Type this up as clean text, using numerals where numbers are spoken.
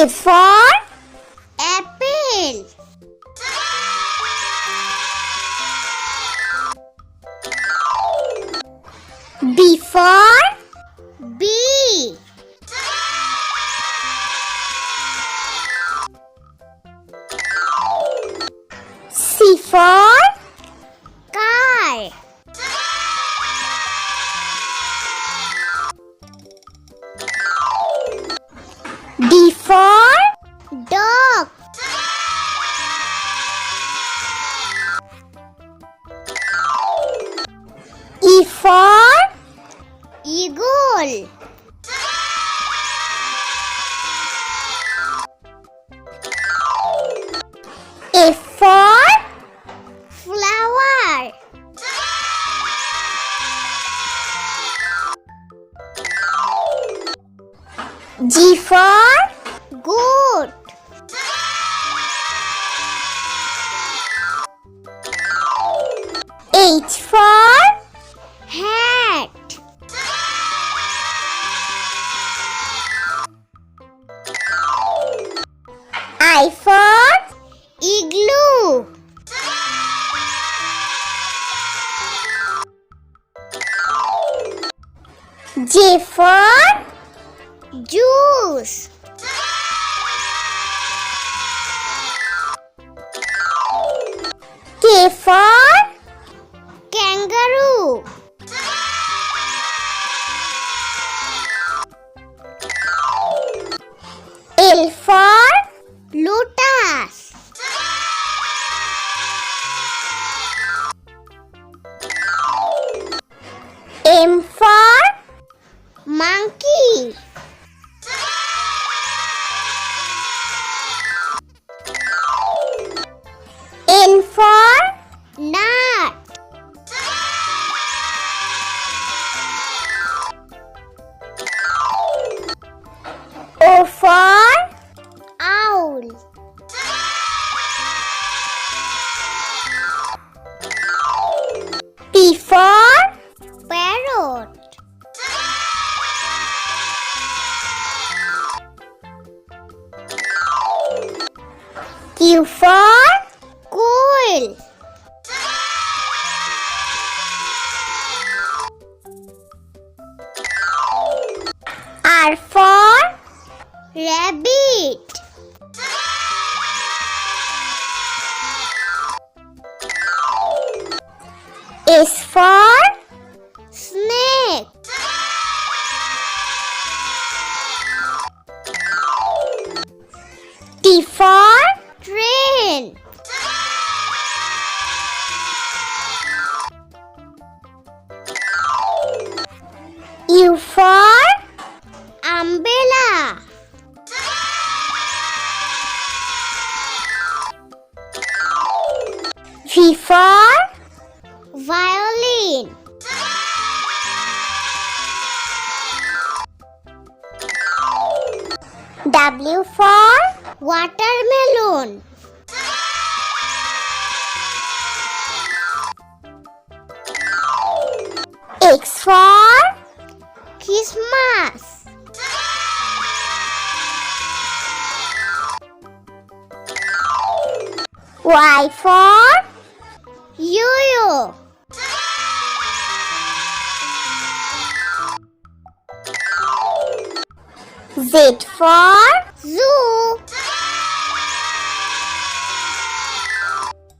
A for apple. B for bee. C for car. D for dog. E for eagle. F for flower. G for goat. H for hat. I for igloo. J for juice. K for kangaroo. L for Lotus. M for monkey. N for nut. O for owl. P for parrot. Q for quail. R for rabbit. S for snake. T for train. U for umbrella. V for violin. W for watermelon. X for Christmas. Y for yo-yo. Z for zoo.